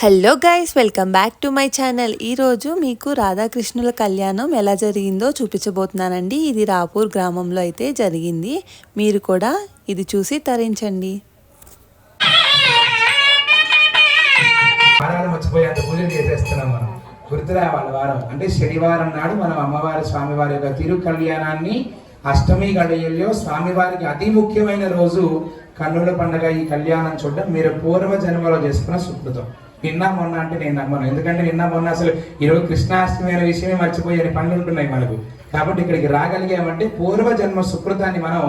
Hello guys, welcome back to my channel. ఈరోజు మీకు రాధాకృష్ణుల కళ్యాణం ఎలా జరిగిందో చూపించబోతున్నానండి. ఇది రాపూర్ గ్రామంలో అయితే జరిగింది. మీరు కూడా ఇది చూసి తరించండి. వారం అంటే శనివారం నాడు మనం అమ్మవారి స్వామివారి యొక్క తిరు కళ్యాణాన్ని అష్టమి గడియల్లో స్వామివారికి అతి ముఖ్యమైన రోజు కన్నుల పండుగ ఈ కళ్యాణం చూడడం మీరు పూర్వ జన్మలో చేసుకున్న సుకృతం. నిన్న మొన్న అంటే నేను నమ్మను, ఎందుకంటే నిన్న మొన్న అసలు ఈరోజు కృష్ణాష్టమి అనే విషయమే మర్చిపోయే పనులు ఉంటున్నాయి మనకు. కాబట్టి ఇక్కడికి రాగలిగామంటే పూర్వ జన్మ సుకృతాన్ని మనం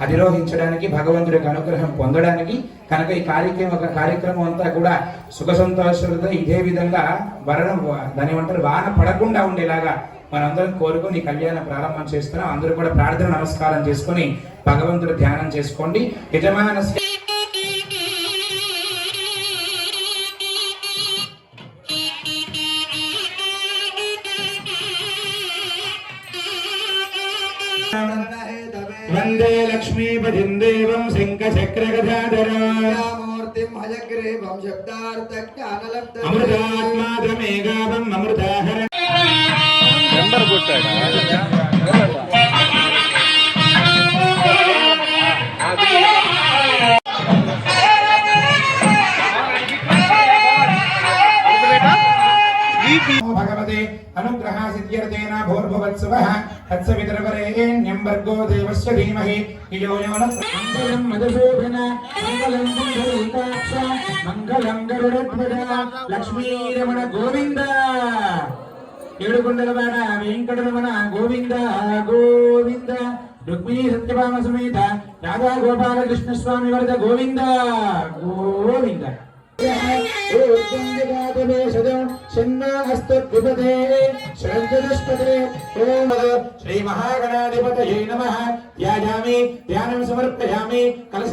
అధిరోహించడానికి, భగవంతుడి యొక్క అనుగ్రహం పొందడానికి. కనుక ఈ కార్యక్రమం అంతా కూడా సుఖ సంతోషాలతో ఇదే విధంగా దాని ఏమంటారు వాన పడకుండా ఉండేలాగా మనందరం కోరుకొని కళ్యాణం ప్రారంభం చేస్తున్నాం. అందరూ కూడా ప్రార్థన నమస్కారం చేసుకొని భగవంతుడు ధ్యానం చేసుకోండి. యజమాన వందే లక్ష్మీపతిం దేవం శంఖచక్రగదాధరామూర్తిం హయగ్రీవం శబ్దార్థజ్ఞానలబ్ధం అమృతాత్మాదమేగావం అమృతాహర నెంబర్ కొట్టాడా భగవతే అనుగ్రహ సిద్ధ్యర్థేన భూర్భువత్సవః తత్సవితర్వరేణ్యం భర్గో దేవస్య ధీమహి ధియో యో నః మంగళం మధుసూదన మంగళం పుండరీకాక్ష మంగళం గరుడధ్వజ లక్ష్మీరమణ గోవింద ఏడుకొండలవాడ వెంకటరమణ గోవింద గోవింద రుక్మిణీ సత్యభామ సమేత రాధా గోపాలకృష్ణ స్వామి వరద గోవింద గోవింద. శ్రీ మహాగణాధిపతయే నమః. ధ్యాయామి, ధ్యానం సమర్పయామి.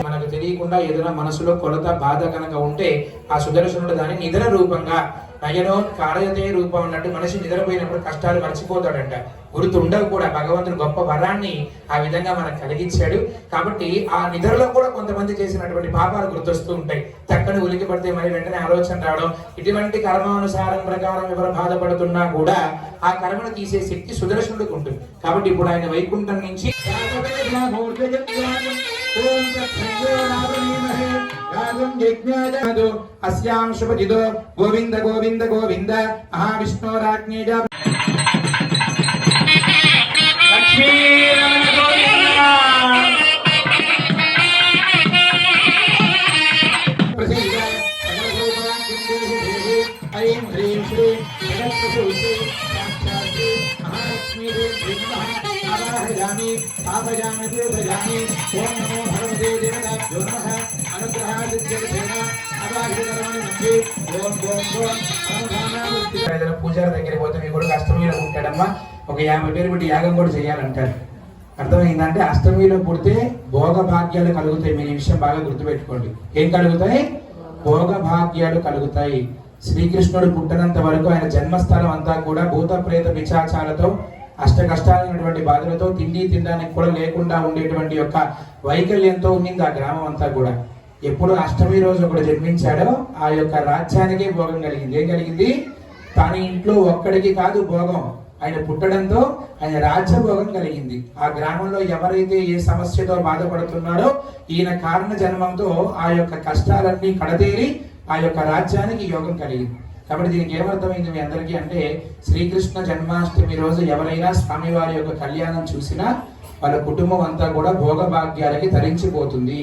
మనకు తెలియకుండా ఏదైనా మనసులో కొలత బాధ కనుక ఉంటే ఆ సుదర్శనుడు దాన్ని నిద్ర రూపంగా నయనో కారయతే రూపం అన్నట్టు మనిషి నిద్రపోయినప్పుడు కష్టాలు మర్చిపోతాడంట. గుర్తుండవు కూడా. భగవంతుడు గొప్ప వరాన్ని ఆ విధంగా మనకు కలిగించాడు. కాబట్టి ఆ నిద్రలో కూడా కొంతమంది చేసినటువంటి పాపాలు గుర్తొస్తూ ఉంటాయి. చక్కని ఉలికి పడితే మరి వెంటనే ఆలోచన రావడం, ఇటువంటి కర్మానుసారం ప్రకారం ఎవరు బాధపడుతున్నా కూడా ఆ కర్మను తీసే శక్తి సుదర్శనుడికి ఉంటుంది. కాబట్టి ఇప్పుడు ఆయన వైకుంఠం నుంచి అస్యాం శుభజిదో గోవింద గోవింద గోవింద మహావిష్ణోరాజ్ఞేయ ఐం హ్రీం శ్రీ జగత్ప్రసూతే సాక్షాత్తే మహాలక్ష్మీ ఆవాహయామి స్థాపయామి పూజయామి. ఓం నమో భగవతే దేవతాభ్యో నమః. అనుగ్రహాదిత్యర్థేన అవాహితకర్మణి మంచి ఓం ఓం ఓం అనుధానాముక్తి. పూజారి దగ్గరికి పోతే మీ కూడా అష్టమిలో పుట్టాడమ్మా, ఒక 50 పేరు పెట్టి యాగం కూడా చేయాలంటారు. అర్థమైందంటే అష్టమిలో పుడితే భోగ భాగ్యాలు కలుగుతాయి. మీ విషయం బాగా గుర్తుపెట్టుకోండి. ఏం కలుగుతాయి? భోగ భాగ్యాలు కలుగుతాయి. శ్రీకృష్ణుడు పుట్టినంత వరకు ఆయన జన్మస్థలం అంతా కూడా భూత ప్రేత పిశాచాలతో అష్ట కష్టాలైనటువంటి బాధలతో తిండి తినడానికి కూడా లేకుండా ఉండేటువంటి యొక్క వైకల్యంతో ఉండింది ఆ గ్రామం అంతా కూడా. ఎప్పుడు అష్టమి రోజు ఒకడు జన్మించాడో ఆ యొక్క రాజ్యానికే భోగం కలిగింది. ఏం కలిగింది? తన ఇంట్లో ఒక్కడికి కాదు భోగం, ఆయన పుట్టడంతో ఆయన రాజ్యభోగం కలిగింది. ఆ గ్రామంలో ఎవరైతే ఏ సమస్యతో బాధపడుతున్నాడో ఈయన కారణ జన్మంతో ఆ యొక్క కష్టాలన్నీ కడతేరి ఆ యొక్క రాజ్యానికి యోగం కలిగింది. కాబట్టి దీనికి ఏమర్థమైంది మీ అందరికీ అంటే, శ్రీకృష్ణ జన్మాష్టమి రోజు ఎవరైనా స్వామివారి యొక్క కళ్యాణం చూసినా వాళ్ళ కుటుంబం అంతా కూడా భోగభాగ్యాలకి తరించిపోతుంది.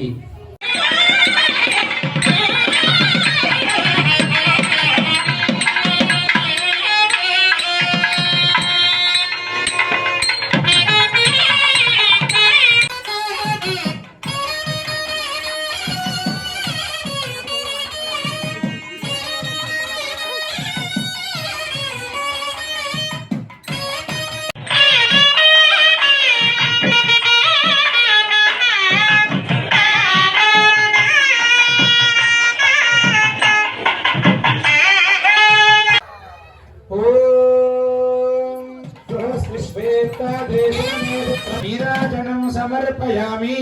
నీరాజనం సమర్పయామి.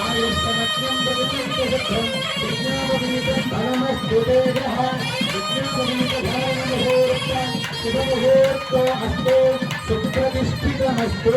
आयुष्मत्यं प्रतिशतं विज्ञानदीपं फलमस्तु तेजः विज्ञानदीपफलमुहूर्तं शुभमुहूर्तो अस्तु सुप्रतिष्ठितमस्तु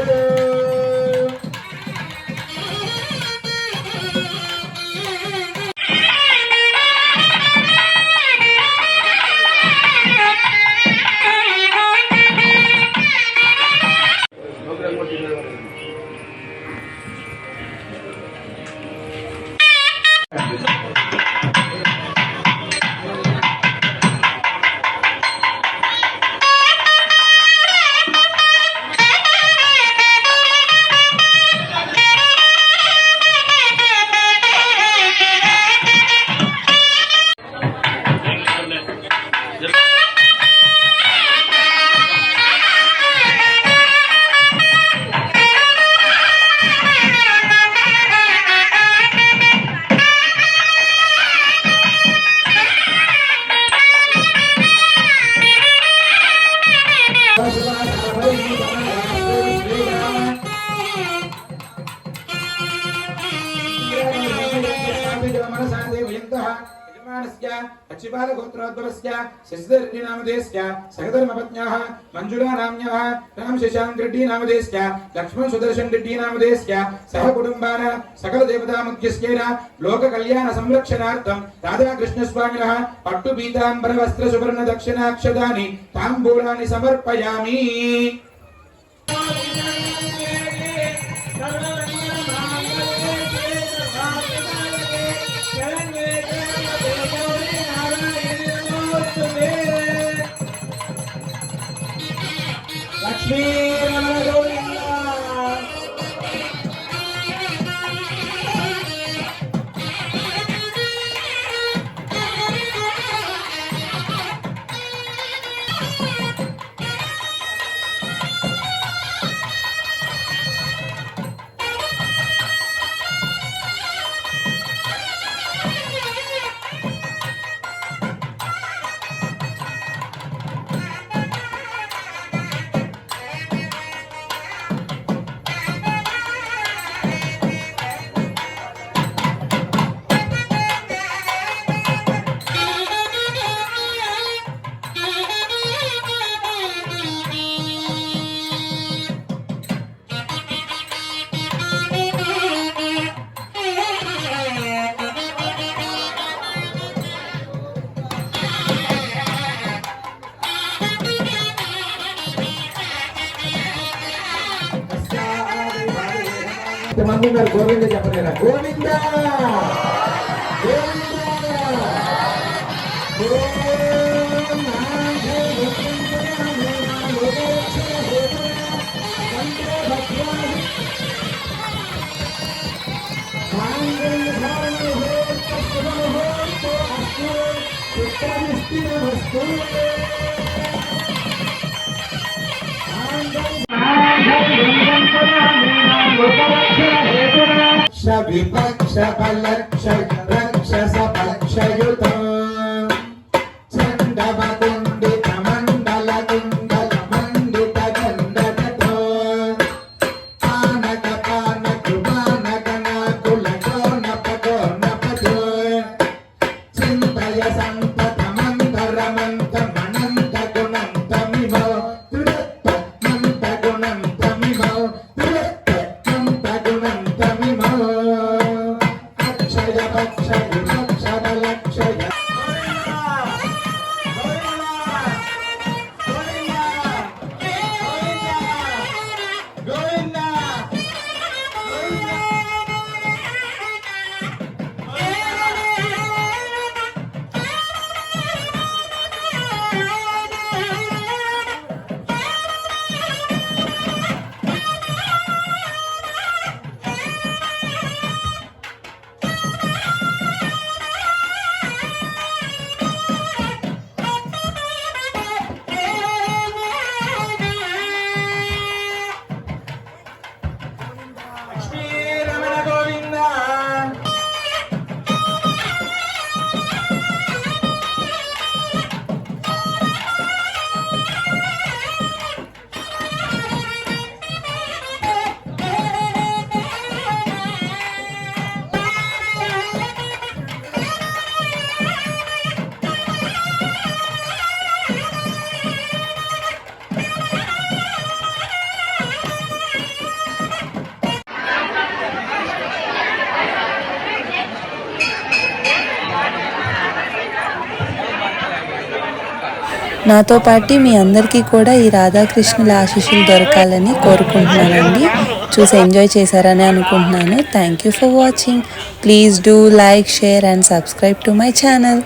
अच्युबालगोत्रोद्भवस्य शशिधरनामधेयस्य सहधर्मपत्न्याः मञ्जुलानाम्न्याः रामशशाङ्करेड्डीनामधेयस्य लक्ष्मणसुदर्शनरेड्डीनामधेयस्य सह कुटुम्बान सकलदेवतामुख्यस्येन लोककल्याणसंरक्षणार्थं राधाकृष्णस्वामिनः पट्टुपीताम्बरवस्त्रसुवर्णदक्षिणाक्षदानि ताम्बूलानि समर्पयामि। लक्ष्मी मंदिर में गोविंद जपने लगा गोविंद विपक्ष बलक्ष रक्ष सपक्षयुत चंडवकुंडित मंडल कुंडल मंडित गंधतो पानक पानक मानक नाकुल कोनपको नपतो चिंतय संतत मंतर मंत मनंत गुणंत मिमो तुरत मंत गुणंत मिमो నాతో పాటు మీ అందరికీ కూడా ఈ రాధాకృష్ణుల ఆశీస్సులు దొరకాలని కోరుకుంటున్నానండి. చూసి ఎంజాయ్ చేశారని అనుకుంటున్నాను. Thank you for watching. Please do like, share and subscribe to my channel.